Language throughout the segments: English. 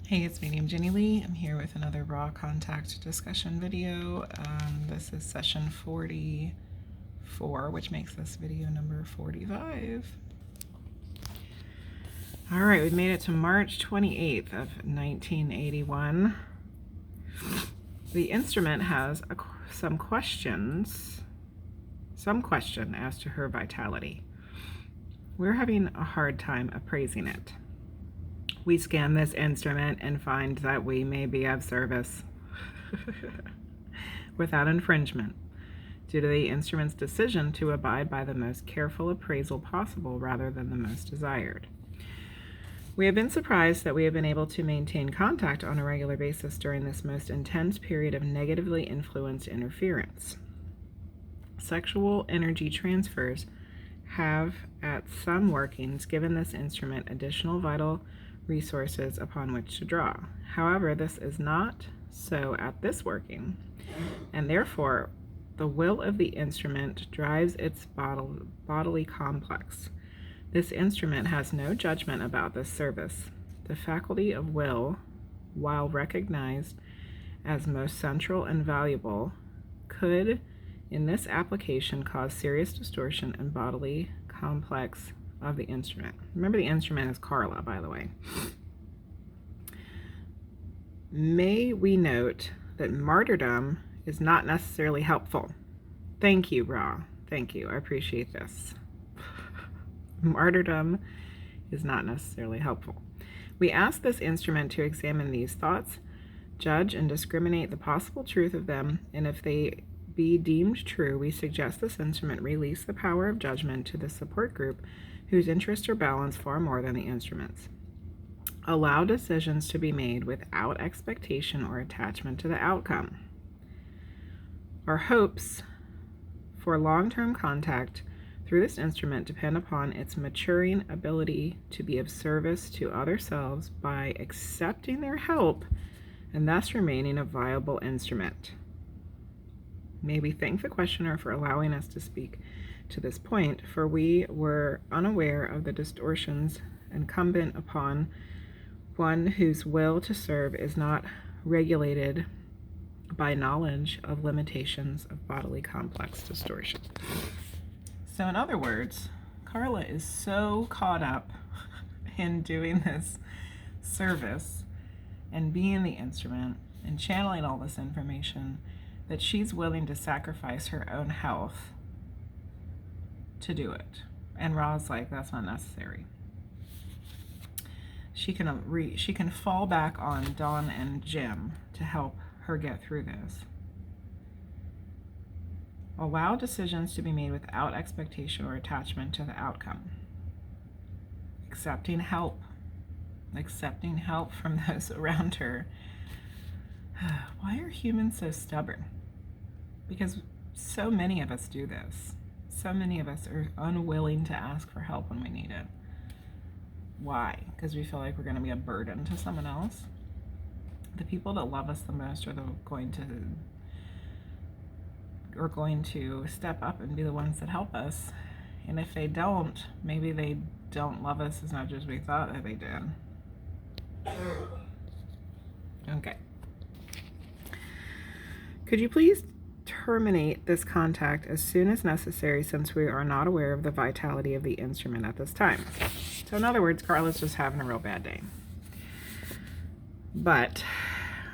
Hey, it's Medium Jenny Lee. I'm here with another raw contact discussion video. This is session 44, which makes this video number 45. All right, we've made it to March 28th of 1981. The instrument has some question as to her vitality. We're having a hard time appraising it. We scan this instrument and find that we may be of service without infringement due to the instrument's decision to abide by the most careful appraisal possible rather than the most desired. We have been surprised that we have been able to maintain contact on a regular basis during this most intense period of negatively influenced interference. Sexual energy transfers have, at some workings, given this instrument additional vital resources upon which to draw. However, this is not so at this working, and therefore the will of the instrument drives its bodily complex. This instrument has no judgment about this service. The faculty of will, while recognized as most central and valuable, could, in this application, cause serious distortion and bodily complex of the instrument. Remember, the instrument is Carla, by the way. May we note that martyrdom is not necessarily helpful. Thank you, Ra. Thank you. I appreciate this. Martyrdom is not necessarily helpful. We ask this instrument to examine these thoughts, judge and discriminate the possible truth of them, and if they be deemed true, we suggest this instrument release the power of judgment to the support group whose interests are balanced far more than the instrument's. Allow decisions to be made without expectation or attachment to the outcome. Our hopes for long-term contact through this instrument depend upon its maturing ability to be of service to other selves by accepting their help and thus remaining a viable instrument. May we thank the questioner for allowing us to speak to this point, for we were unaware of the distortions incumbent upon one whose will to serve is not regulated by knowledge of limitations of bodily complex distortion. So in other words, Carla is so caught up in doing this service and being the instrument and channeling all this information that she's willing to sacrifice her own health to do it. And Ra's like, that's not necessary. She can fall back on Dawn and Jim to help her get through this. Allow decisions to be made without expectation or attachment to the outcome. Accepting help from those around her. Why are humans so stubborn? Because so many of us do this. So many of us are unwilling to ask for help when we need it. Why? Because we feel like we're going to be a burden to someone else. The people that love us the most are going to step up and be the ones that help us. And if they don't, maybe they don't love us as much as we thought that they did. Okay. Could you please terminate this contact as soon as necessary, since we are not aware of the vitality of the instrument at this time? So in other words, Carla's just having a real bad day. But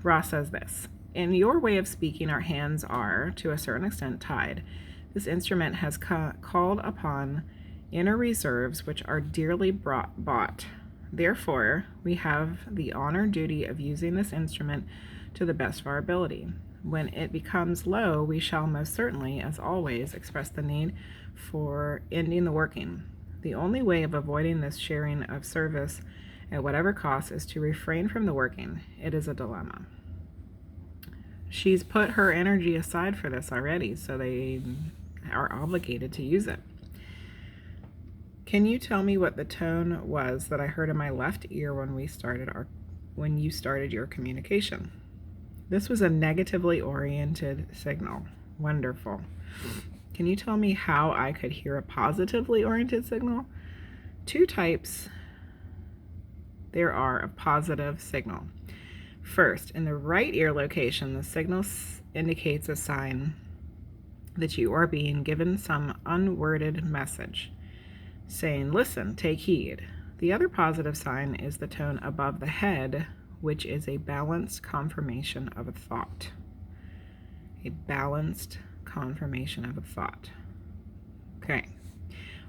Ross says this: in your way of speaking, our hands are, to a certain extent, tied. This instrument has called upon inner reserves which are dearly bought. Therefore, we have the honor duty of using this instrument to the best of our ability. When it becomes low, we shall most certainly, as always, express the need for ending the working. The only way of avoiding this sharing of service at whatever cost is to refrain from the working. It is a dilemma. She's put her energy aside for this already, so they are obligated to use it. Can you tell me what the tone was that I heard in my left ear when you started your communication? This was a negatively oriented signal. Wonderful. Can you tell me how I could hear a positively oriented signal? Two types there are of positive signal. First, in the right ear location, the signal indicates a sign that you are being given some unworded message, saying, listen, take heed. The other positive sign is the tone above the head, which is a balanced confirmation of a thought. A balanced confirmation of a thought. Okay.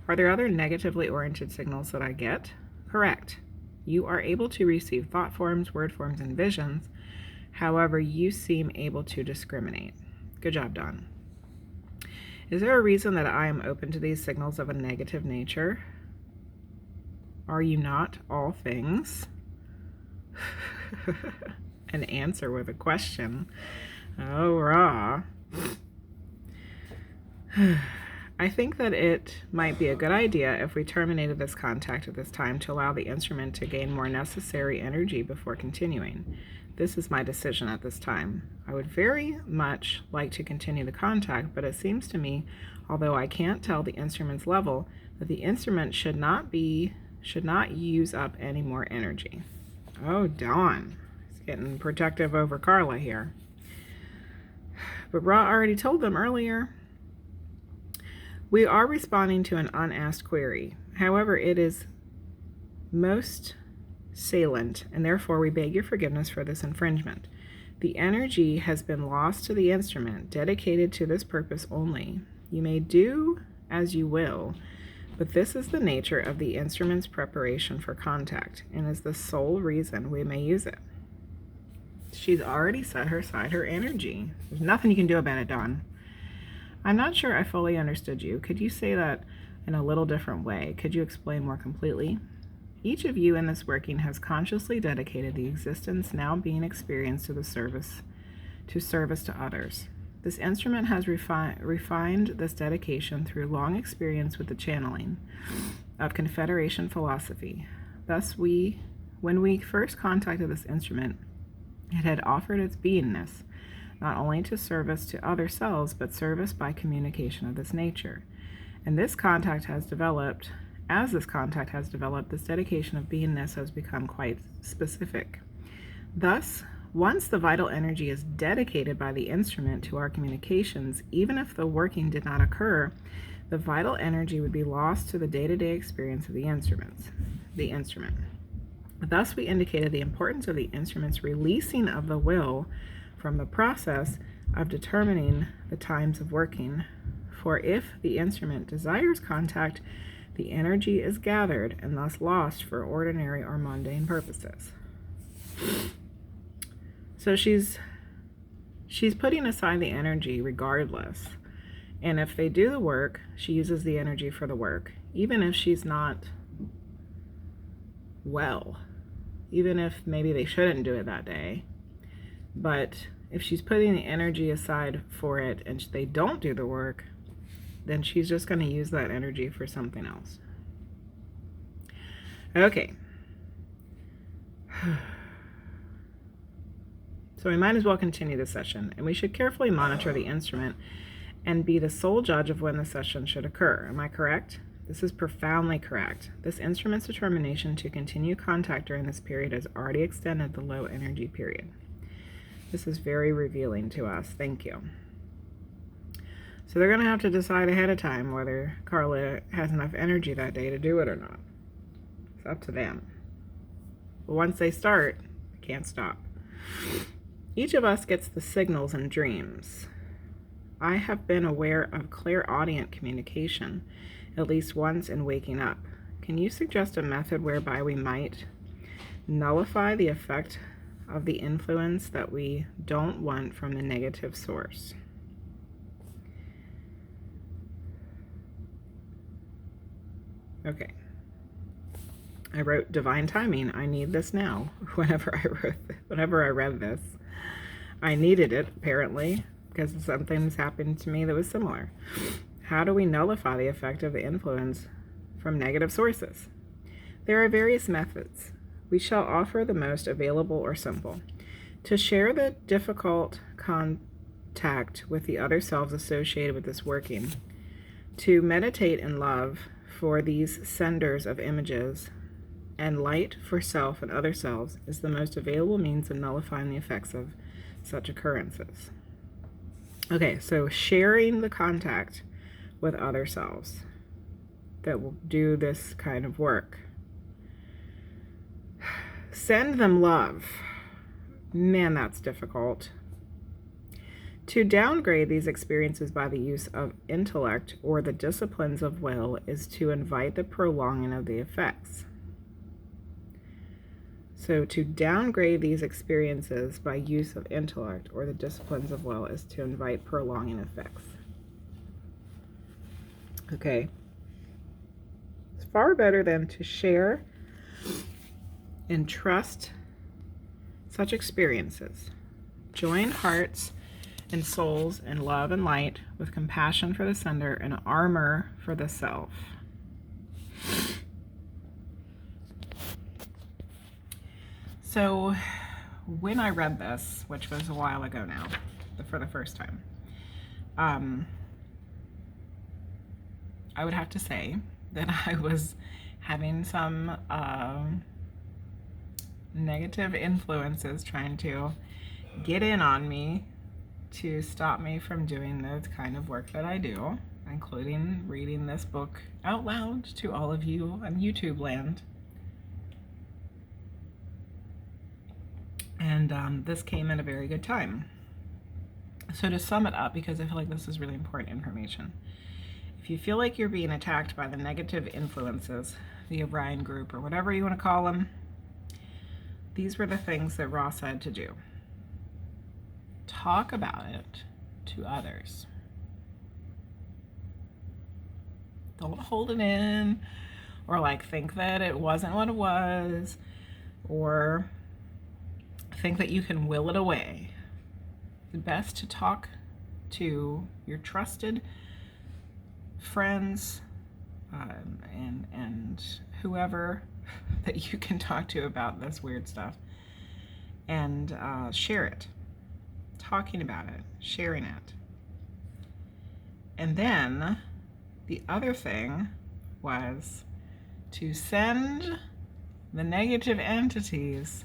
Are there other negatively oriented signals that I get? Correct. You are able to receive thought forms, word forms, and visions. However, you seem able to discriminate. Good job, Dawn. Is there a reason that I am open to these signals of a negative nature? Are you not all things? An answer with a question. Oh, rah. I think that it might be a good idea if we terminated this contact at this time to allow the instrument to gain more necessary energy before continuing. This is my decision at this time. I would very much like to continue the contact, but it seems to me, although I can't tell the instrument's level, that the instrument should not use up any more energy. Oh, Dawn. He's getting protective over Carla here. But Ra already told them earlier. We are responding to an unasked query. However, it is most salient, and therefore we beg your forgiveness for this infringement. The energy has been lost to the instrument, dedicated to this purpose only. You may do as you will, but this is the nature of the instrument's preparation for contact, and is the sole reason we may use it. She's already set aside her energy. There's nothing you can do about it, Dawn. I'm not sure I fully understood you. Could you say that in a little different way? Could you explain more completely? Each of you in this working has consciously dedicated the existence now being experienced to service to others. This instrument has refined this dedication through long experience with the channeling of Confederation philosophy. Thus, when we first contacted this instrument, it had offered its beingness, not only to service to other selves, but service by communication of this nature. And as this contact has developed, this dedication of beingness has become quite specific. Thus, once the vital energy is dedicated by the instrument to our communications, even if the working did not occur, the vital energy would be lost to the day-to-day experience of the instrument. Thus, we indicated the importance of the instrument's releasing of the will from the process of determining the times of working. For if the instrument desires contact, the energy is gathered and thus lost for ordinary or mundane purposes. So she's putting aside the energy regardless. And if they do the work, she uses the energy for the work, even if she's not well, even if maybe they shouldn't do it that day. But if she's putting the energy aside for it and they don't do the work, then she's just going to use that energy for something else. Okay. So we might as well continue the session, and we should carefully monitor the instrument and be the sole judge of when the session should occur. Am I correct? This is profoundly correct. This instrument's determination to continue contact during this period has already extended the low energy period. This is very revealing to us. Thank you. So they're going to have to decide ahead of time whether Carla has enough energy that day to do it or not. It's up to them. But once they start, they can't stop. Each of us gets the signals in dreams. I have been aware of clairaudient communication at least once in waking up. Can you suggest a method whereby we might nullify the effect of the influence that we don't want from the negative source? Okay. I wrote divine timing. I need this now. Whenever I read this, I needed it apparently because something's happened to me that was similar. How do we nullify the effect of the influence from negative sources? There are various methods. We shall offer the most available or simple. To share the difficult contact with the other selves associated with this working. To meditate in love for these senders of images and light for self and other selves is the most available means of nullifying the effects of such occurrences. Okay, so sharing the contact with other selves that will do this kind of work. Send them love. Man, that's difficult. To downgrade these experiences by the use of intellect or the disciplines of will is to invite the prolonging of the effects. So to downgrade these experiences by use of intellect or the disciplines of will is to invite prolonging effects. Okay. It's far better than to share and trust such experiences. Join hearts and souls in love and light with compassion for the sender and armor for the self. So when I read this, which was a while ago now, for the first time, I would have to say that I was having some negative influences trying to get in on me to stop me from doing the kind of work that I do, including reading this book out loud to all of you on YouTube land. And this came at a very good time. So to sum it up, because I feel like this is really important information, if you feel like you're being attacked by the negative influences, the Orion group, or whatever you want to call them, these were the things that Ra said to do. Talk about it to others. Don't hold it in, or like think that it wasn't what it was, or think that you can will it away. It's best to talk to your trusted friends and whoever that you can talk to about this weird stuff, and share it. Talking about it, sharing it. And then the other thing was to send the negative entities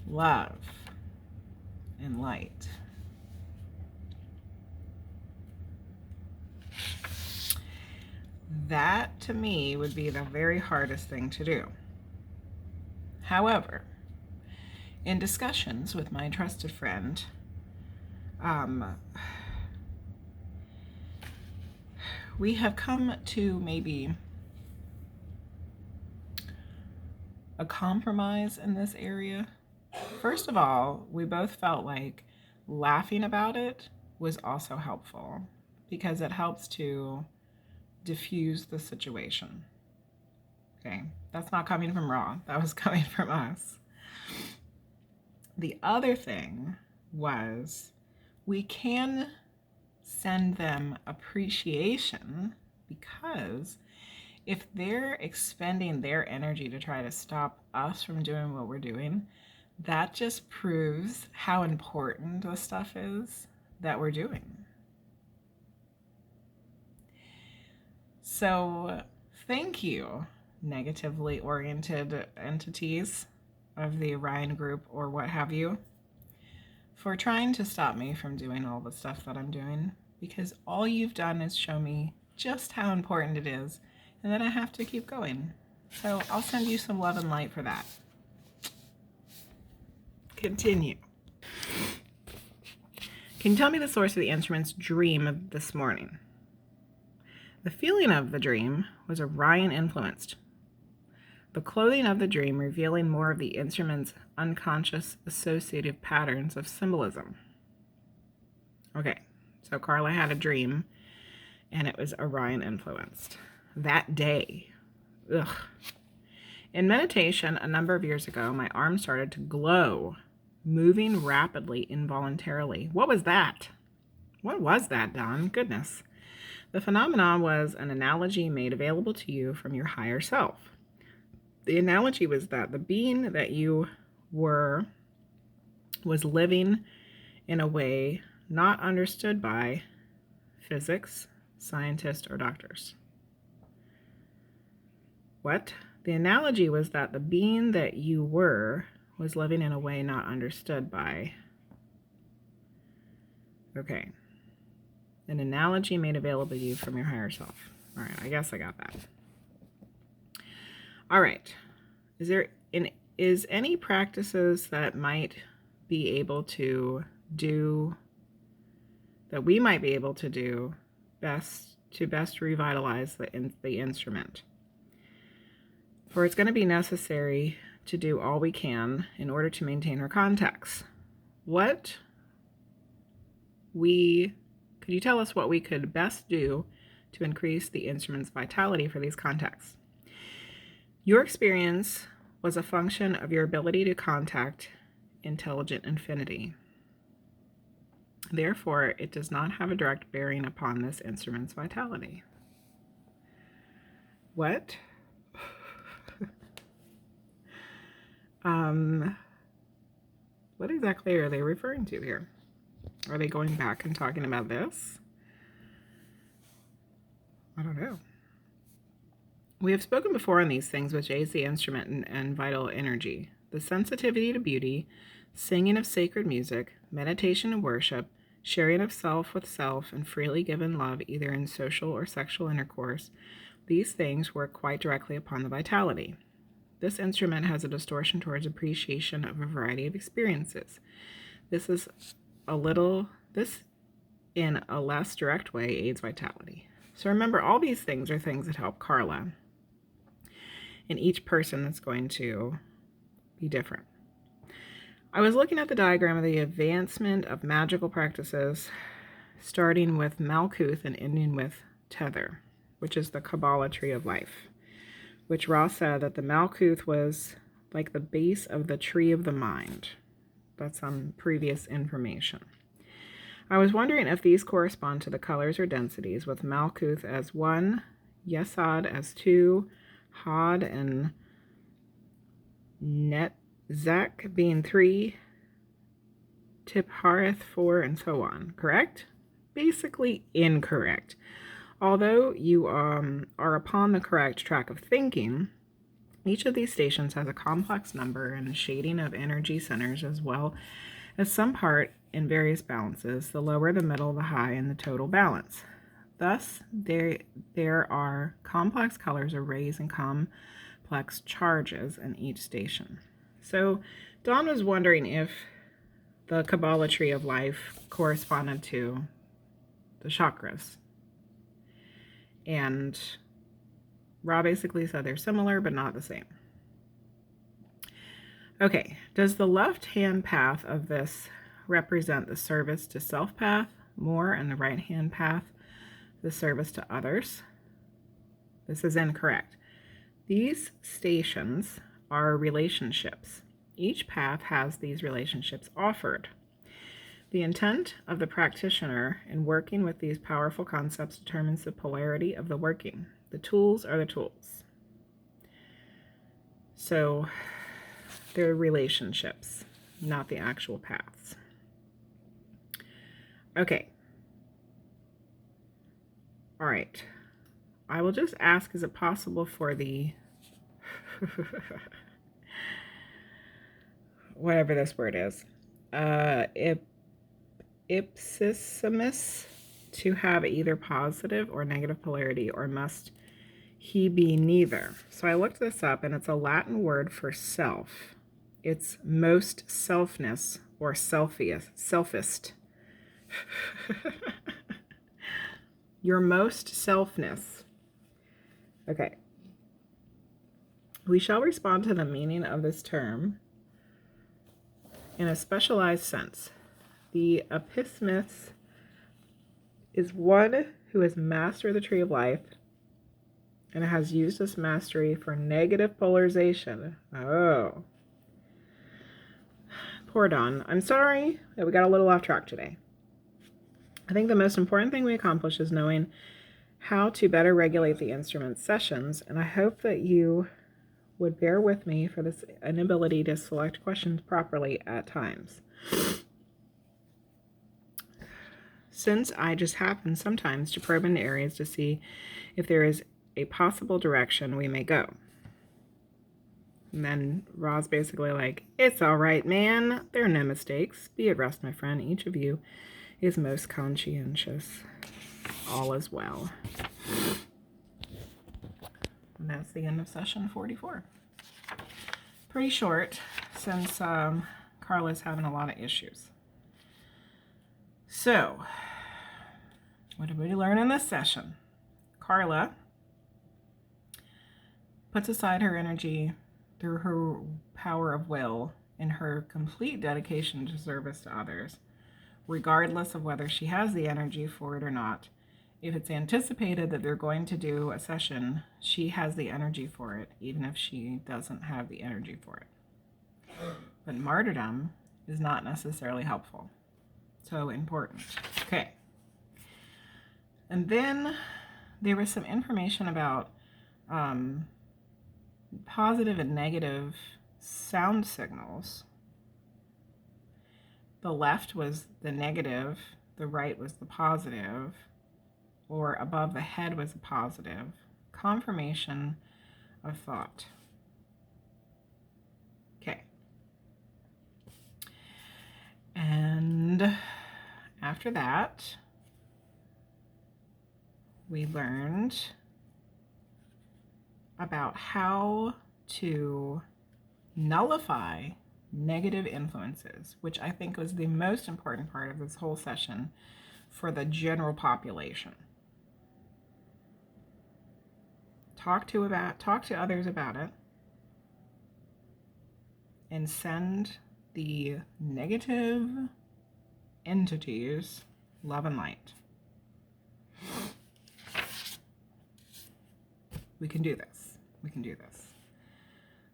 love and light. That to me would be the very hardest thing to do. However, in discussions with my trusted friend, we have come to maybe a compromise in this area. First of all, we both felt like laughing about it was also helpful because it helps to diffuse the situation. Okay, that's not coming from Ra, that was coming from us. The other thing was we can send them appreciation, because if they're expending their energy to try to stop us from doing what we're doing, that just proves how important the stuff is that we're doing. So thank you, negatively oriented entities of the Orion group or what have you, for trying to stop me from doing all the stuff that I'm doing, because all you've done is show me just how important it is and that I have to keep going. So I'll send you some love and light for that. Continue. Can you tell me the source of the instrument's dream of this morning? The feeling of the dream was Orion influenced. The clothing of the dream revealing more of the instrument's unconscious associative patterns of symbolism. Okay, so Carla had a dream and it was Orion influenced. That day. Ugh. In meditation a number of years ago, my arm started to glow, moving rapidly involuntarily. What was that? What was that, Don? Goodness. The phenomenon was an analogy made available to you from your higher self. The analogy was that the being that you were was living in a way not understood by physics, scientists, or doctors. What? The analogy was that the being that you were was living in a way not understood by. Okay. An analogy made available to you from your higher self. All right, I guess I got that. All right. Is any practices that might be able to do, that we might be able to do best revitalize the instrument? For it's going to be necessary to do all we can in order to maintain our contacts. Could you tell us what we could best do to increase the instrument's vitality for these contacts? Your experience was a function of your ability to contact intelligent infinity. Therefore, it does not have a direct bearing upon this instrument's vitality. What? What exactly are they referring to here? Are they going back and talking about this? I don't know. We have spoken before on these things, which aids the instrument and vital energy. The sensitivity to beauty, singing of sacred music, meditation and worship, sharing of self with self, and freely given love either in social or sexual intercourse, these things work quite directly upon the vitality. This instrument has a distortion towards appreciation of a variety of experiences. This in a less direct way aids vitality. So remember, all these things are things that help Carla. And each person is going to be different. I was looking at the diagram of the advancement of magical practices, starting with Malkuth and ending with Tether, which is the Kabbalah tree of life, which Ra said that the Malkuth was like the base of the tree of the mind. That's on previous information. I was wondering if these correspond to the colors or densities, with Malkuth as 1, Yesod as 2, Had and Netzach being 3, Tiphareth 4, and so on. Correct? Basically incorrect. Although you are upon the correct track of thinking, each of these stations has a complex number and a shading of energy centers, as well as some part in various balances, the lower, the middle, the high, and the total balance. Thus, there are complex colors or rays and complex charges in each station. So Dawn was wondering if the Kabbalah tree of life corresponded to the chakras. And Ra basically said they're similar, but not the same. Okay, does the left-hand path of this represent the service to self path more, and the right-hand path the service to others? This is incorrect. These stations are relationships. Each path has these relationships offered. The intent of the practitioner in working with these powerful concepts determines the polarity of the working. The tools are the tools. So they're relationships, not the actual paths. Okay. All right. I will just ask, is it possible for the whatever this word is, ipsissimus to have either positive or negative polarity, or must he be neither? So I looked this up, and it's a Latin word for self. It's most selfness or selfist. Your most selfness. Okay. We shall respond to the meaning of this term in a specialized sense. The epistmis is one who has mastered the tree of life and has used this mastery for negative polarization. Oh. Poor Dawn. I'm sorry that we got a little off track today. I think the most important thing we accomplish is knowing how to better regulate the instrument sessions, and I hope that you would bear with me for this inability to select questions properly at times, since I just happen sometimes to probe into areas to see if there is a possible direction we may go. And then Ra's basically like, it's all right, man. There are no mistakes. Be at rest, my friend. Each of you is most conscientious. All is well. And that's the end of session 44. Pretty short, since Carla's having a lot of issues. So, what did we learn in this session? Carla puts aside her energy through her power of will and her complete dedication to service to others, regardless of whether she has the energy for it or not. If it's anticipated that they're going to do a session, she has the energy for it, even if she doesn't have the energy for it. But martyrdom is not necessarily helpful. So important. Okay. And then there was some information about positive and negative sound signals. The left was the negative, the right was the positive, or above the head was a positive. Confirmation of thought. Okay. And after that, we learned about how to nullify negative influences, which I think was the most important part of this whole session for the general population. Talk to others about it, and send the negative entities love and light. We can do this. We can do this.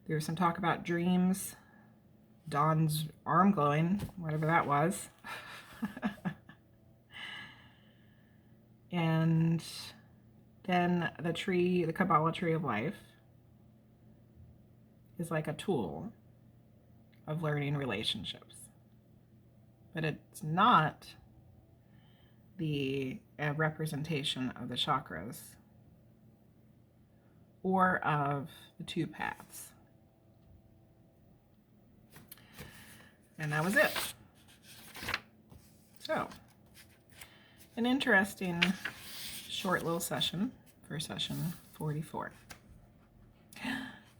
There was some talk about dreams, Dawn's arm glowing, whatever that was. And then the Kabbalah tree of life is like a tool of learning relationships. But it's not the representation of the chakras or of the two paths. And that was it. So, an interesting short little session for session 44.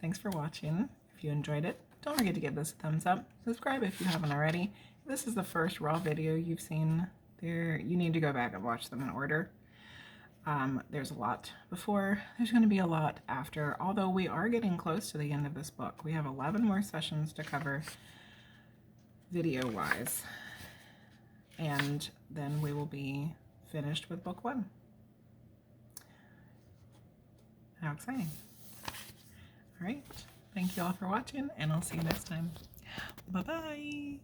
Thanks for watching. If you enjoyed it, don't forget to give this a thumbs up. Subscribe if you haven't already. If this is the first raw video you've seen, you need to go back and watch them in order. There's a lot before. There's going to be a lot after, although we are getting close to the end of this book. We have 11 more sessions to cover video-wise, and then we will be finished with book 1. How exciting. All right. Thank you all for watching, and I'll see you next time. Bye-bye.